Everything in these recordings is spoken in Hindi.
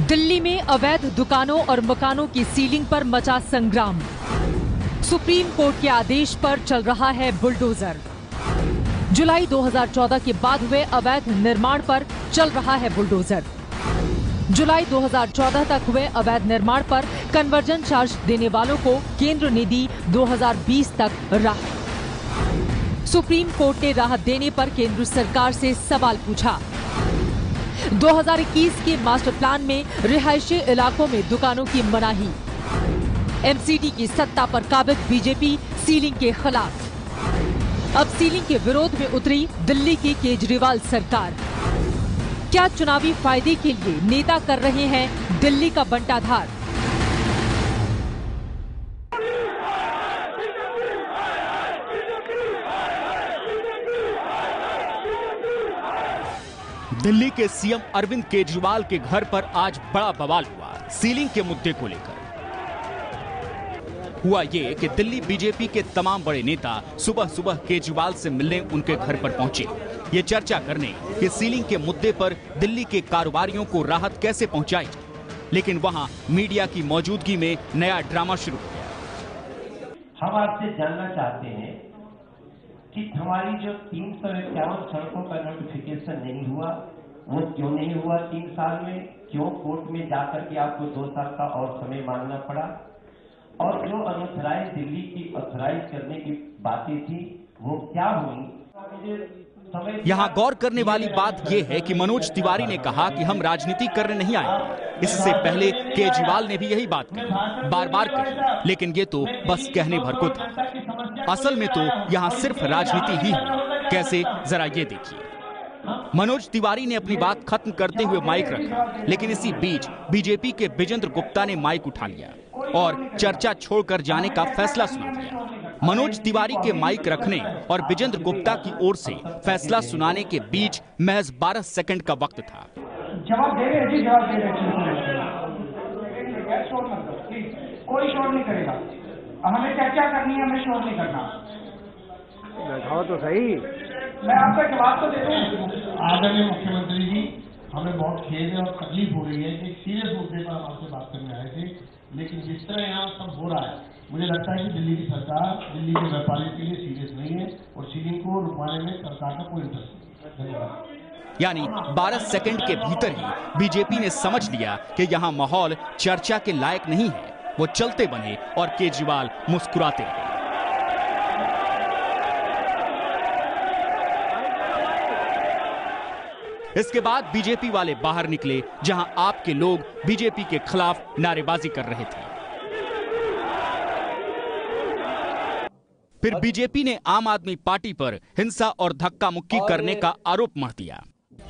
दिल्ली में अवैध दुकानों और मकानों की सीलिंग पर मचा संग्राम। सुप्रीम कोर्ट के आदेश पर चल रहा है बुलडोजर। जुलाई 2014 के बाद हुए अवैध निर्माण पर चल रहा है बुलडोजर। जुलाई 2014 तक हुए अवैध निर्माण पर कन्वर्जन चार्ज देने वालों को केंद्र ने दी 2020 तक राहत। सुप्रीम कोर्ट ने राहत देने पर केंद्र सरकार से सवाल पूछा। 2021 के मास्टर प्लान में रिहायशी इलाकों में दुकानों की मनाही। एमसीडी की सत्ता पर काबिज बीजेपी सीलिंग के खिलाफ। अब सीलिंग के विरोध में उतरी दिल्ली की केजरीवाल सरकार। क्या चुनावी फायदे के लिए नेता कर रहे हैं दिल्ली का बंटाधार? दिल्ली के सीएम अरविंद केजरीवाल के घर पर आज बड़ा बवाल हुआ सीलिंग के मुद्दे को लेकर। हुआ ये कि दिल्ली बीजेपी के तमाम बड़े नेता सुबह सुबह केजरीवाल से मिलने उनके घर पर पहुंचे, ये चर्चा करने कि सीलिंग के मुद्दे पर दिल्ली के कारोबारियों को राहत कैसे पहुंचाई। लेकिन वहां मीडिया की मौजूदगी में नया ड्रामा शुरू हो गया। हम आपसे जानना चाहते हैं कि हमारी जो 351 सड़कों का नोटिफिकेशन नहीं हुआ, वो क्यों नहीं हुआ 3 साल में? क्यों कोर्ट में जाकर के आपको 2 साल का और समय मांगना पड़ा? और जो अनऑथराइज दिल्ली की ऑथराइज करने की बातें थी वो क्या हुई? यहाँ गौर करने वाली बात यह है कि मनोज तिवारी ने कहा कि हम राजनीति करने नहीं आए। इससे पहले केजरीवाल ने भी यही बात कही, बार बार कही, लेकिन ये तो बस कहने भर को था। असल में तो यहाँ सिर्फ राजनीति ही है। कैसे, जरा ये देखिए। मनोज तिवारी ने अपनी बात खत्म करते हुए माइक रखा, लेकिन इसी बीच बीजेपी के विजेंद्र गुप्ता ने माइक उठा लिया और चर्चा छोड़कर जाने का फैसला सुना दिया। मनोज तिवारी के माइक रखने और विजेंद्र गुप्ता की ओर से फैसला सुनाने के बीच महज 12 सेकंड का वक्त था। जवाब दे रहे हैं जी, जवाब दे रहे हैं। कोई शोर नहीं करेगा। हमें चर्चा करनी है, हमें शोर नहीं करना। तो सही, मैं आपका जवाब तो देता हूँ। आदरणीय मुख्यमंत्री जी, हमें बहुत खेद है और तकलीफ हो रही है कि सीरियस मुद्दे पर हम आपसे बात करने आए थे, लेकिन जिस तरह यहाँ सब हो रहा है, मुझे लगता है कि दिल्ली की सरकार दिल्ली के व्यापारियों के लिए सीरियस नहीं है और सीलिंग को रुकवाने में सरकार का कोई इंटरेस्ट नहीं। धन्यवाद। यानी 12 सेकंड के भीतर ही बीजेपी ने समझ लिया कि यहाँ माहौल चर्चा के लायक नहीं है। वो चलते बने और केजरीवाल मुस्कुराते रहे। इसके बाद बीजेपी वाले बाहर निकले, जहां आपके लोग बीजेपी के खिलाफ नारेबाजी कर रहे थे। फिर बीजेपी ने आम आदमी पार्टी पर हिंसा और धक्का मुक्की करने का आरोप मढ़ दिया।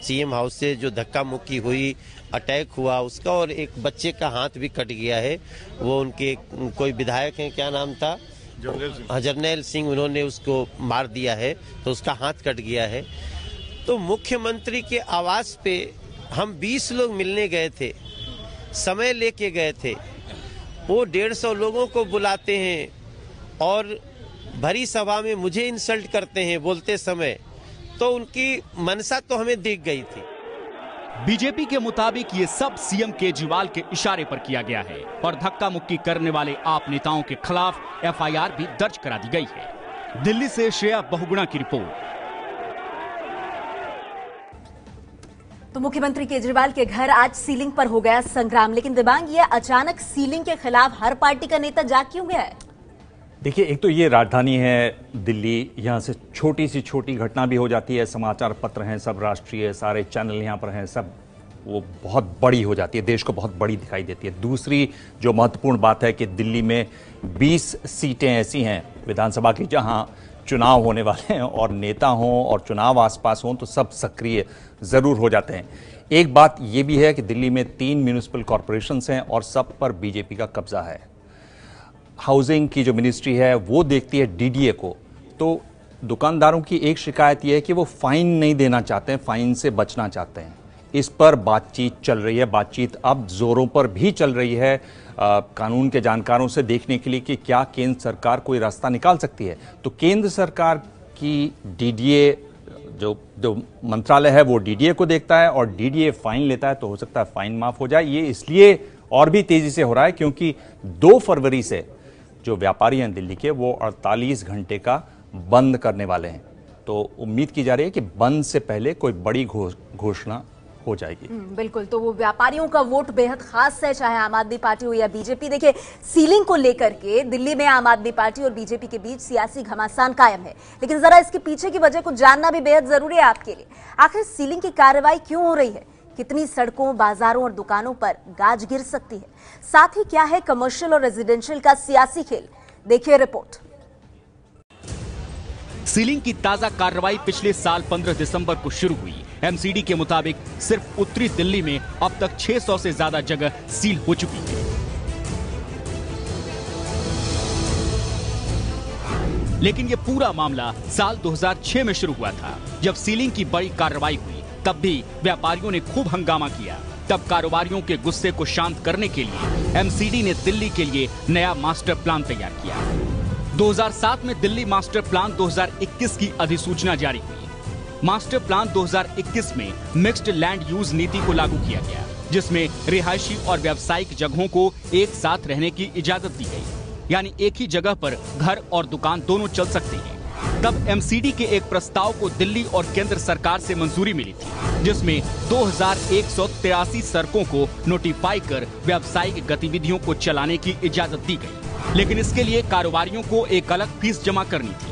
सीएम हाउस से जो धक्का मुक्की हुई, अटैक हुआ उसका, और एक बच्चे का हाथ भी कट गया है। वो उनके कोई विधायक हैं, क्या नाम था, जर्नैल सिंह, उन्होंने उसको मार दिया है, तो उसका हाथ कट गया है। तो मुख्यमंत्री के आवास पे हम 20 लोग मिलने गए थे, समय लेके गए थे। वो 150 लोगों को बुलाते हैं और भरी सभा में मुझे इंसल्ट करते हैं बोलते समय, तो उनकी मनसा तो हमें दिख गई थी। बीजेपी के मुताबिक ये सब सीएम केजरीवाल के इशारे पर किया गया है और धक्का मुक्की करने वाले आप नेताओं के खिलाफ एफआईआर भी दर्ज करा दी गई है। दिल्ली से श्रेया बहुगुणा की रिपोर्ट। तो मुख्यमंत्री केजरीवाल के घर आज सीलिंग पर हो गया संग्राम, लेकिन दिबांग, ये अचानक सीलिंग के खिलाफ हर पार्टी का नेता जाग क्यों गया है? देखिए, एक तो ये राजधानी है दिल्ली, यहाँ से छोटी सी छोटी घटना भी हो जाती है। समाचार पत्र हैं सब राष्ट्रीय, सारे चैनल यहाँ पर हैं सब, वो बहुत बड़ी हो जाती है, देश को बहुत बड़ी दिखाई देती है। दूसरी जो महत्वपूर्ण बात है कि दिल्ली में 20 सीटें ऐसी हैं विधानसभा की जहाँ चुनाव होने वाले हैं और नेता हों और चुनाव आसपास हों तो सब सक्रिय ज़रूर हो जाते हैं। एक बात ये भी है कि दिल्ली में 3 म्यूनिसिपल कॉरपोरेशंस हैं और सब पर बीजेपी का कब्जा है। हाउसिंग की जो मिनिस्ट्री है वो देखती है डीडीए को। तो दुकानदारों की एक शिकायत ये है कि वो फाइन नहीं देना चाहते हैं, फाइन से बचना चाहते हैं। इस पर बातचीत चल रही है, बातचीत अब जोरों पर भी चल रही है कानून के जानकारों से देखने के लिए कि क्या केंद्र सरकार कोई रास्ता निकाल सकती है। तो केंद्र सरकार की डीडीए जो मंत्रालय है वो डीडीए को देखता है और डीडीए फाइन लेता है, तो हो सकता है फाइन माफ हो जाए। ये इसलिए और भी तेजी से हो रहा है क्योंकि 2 फरवरी से जो व्यापारी हैं दिल्ली के, वो 48 घंटे का बंद करने वाले हैं। तो उम्मीद की जा रही है कि बंद से पहले कोई बड़ी घोषणा हो जाएगी। बिल्कुल, तो वो व्यापारियों का वोट बेहद खास है, चाहे आम आदमी पार्टी हो या बीजेपी। देखिए, सीलिंग को लेकर के दिल्ली में आम आदमी पार्टी और बीजेपी के बीच सियासी घमासान कायम है, लेकिन जरा इसके पीछे की वजह को जानना भी बेहद जरूरी है आपके लिए। आखिर सीलिंग की कार्रवाई क्यों हो रही है? कितनी सड़कों, बाजारों और दुकानों पर गाज गिर सकती है? साथ ही क्या है कमर्शियल और रेजिडेंशियल का सियासी खेल? देखिए रिपोर्ट। सीलिंग की ताजा कार्रवाई पिछले साल 15 दिसंबर को शुरू हुई। एमसीडी के मुताबिक सिर्फ उत्तरी दिल्ली में अब तक 600 से ज्यादा जगह सील हो चुकी है। लेकिन यह पूरा मामला साल 2006 में शुरू हुआ था, जब सीलिंग की बड़ी कार्रवाई हुई। तब भी व्यापारियों ने खूब हंगामा किया। तब कारोबारियों के गुस्से को शांत करने के लिए एमसीडी ने दिल्ली के लिए नया मास्टर प्लान तैयार किया। 2007 में दिल्ली मास्टर प्लान 2021 की अधिसूचना जारी हुई। मास्टर प्लान 2021 में मिक्स्ड लैंड यूज नीति को लागू किया गया, जिसमें रिहायशी और व्यावसायिक जगहों को एक साथ रहने की इजाजत दी गई, यानी एक ही जगह पर घर और दुकान दोनों चल सकते हैं। तब एमसीडी के एक प्रस्ताव को दिल्ली और केंद्र सरकार से मंजूरी मिली थी, जिसमें 2183 सड़कों को नोटिफाई कर व्यावसायिक गतिविधियों को चलाने की इजाजत दी गई। लेकिन इसके लिए कारोबारियों को एक अलग फीस जमा करनी थी।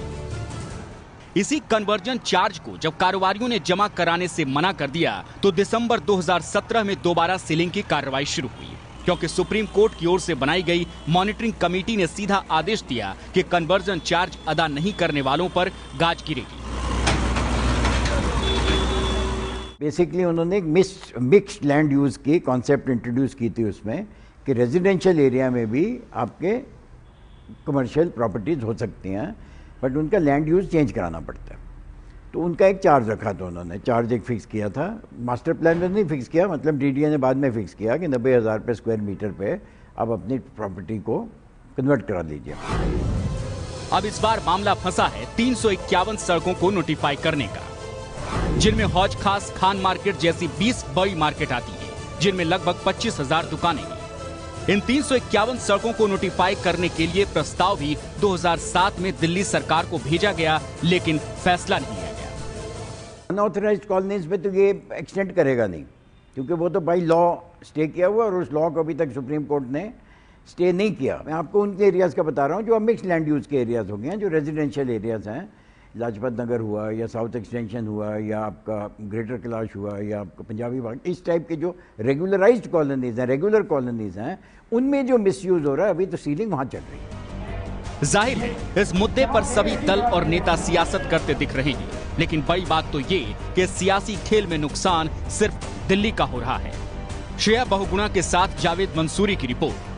इसी कन्वर्जन चार्ज को जब कारोबारियों ने जमा कराने से मना कर दिया, तो दिसंबर 2017 में दोबारा सीलिंग की कार्रवाई शुरू हुई, क्योंकि सुप्रीम कोर्ट की ओर से बनाई गई मॉनिटरिंग कमेटी ने सीधा आदेश दिया कि कन्वर्जन चार्ज अदा नहीं करने वालों पर गाज गिरेगी। बेसिकली उन्होंने एक मिक्स्ड लैंड यूज की कॉन्सेप्ट इंट्रोड्यूस की थी उसमें, कि रेजिडेंशियल एरिया में भी आपके कमर्शियल प्रॉपर्टीज हो सकती हैं, बट उनका लैंड यूज चेंज कराना पड़ता है। तो उनका एक चार्ज रखा था, उन्होंने चार्ज एक फिक्स किया था। मास्टर प्लान में नहीं फिक्स किया, मतलब डीडीए ने बाद में फिक्स किया कि 90,000 रुपये स्क्वायर मीटर पे आप अपनी प्रॉपर्टी को कन्वर्ट करा लीजिए। अब इस बार मामला फंसा है 351 सड़कों को नोटिफाई करने का, जिनमें हौज खास, खान मार्केट जैसी 20 बड़ी मार्केट आती है, जिनमें लगभग 25,000 दुकानें हैं। इन 351 सड़कों को नोटिफाई करने के लिए प्रस्ताव भी 2007 में दिल्ली सरकार को भेजा गया, लेकिन फैसला नहीं लिया गया। अनऑथराइज्ड कॉलोनीज पे तो ये एक्सटेंड करेगा नहीं, क्योंकि वो तो बाई लॉ स्टे किया हुआ, और उस लॉ को अभी तक सुप्रीम कोर्ट ने स्टे नहीं किया। मैं आपको उनके एरियाज का बता रहा हूँ जो अब मिक्स लैंड यूज के एरियाज हो गए हैं, जो रेजिडेंशियल एरियाज हैं। लाजपत नगर हुआ, या साउथ एक्सटेंशन हुआ, या आपका ग्रेटर कैलाश हुआ, या आपका पंजाबी बाग, इस टाइप के जो रेगुलराइज्ड कॉलोनीज हैं, रेगुलर कॉलोनीज हैं, उनमें जो मिसयूज हो रहा है, अभी तो सीलिंग वहां चल रही है। जाहिर है इस मुद्दे पर सभी दल और नेता सियासत करते दिख रहे हैं, लेकिन बड़ी बात तो ये कि सियासी खेल में नुकसान सिर्फ दिल्ली का हो रहा है। श्रेया बहुगुणा के साथ जावेद मंसूरी की रिपोर्ट।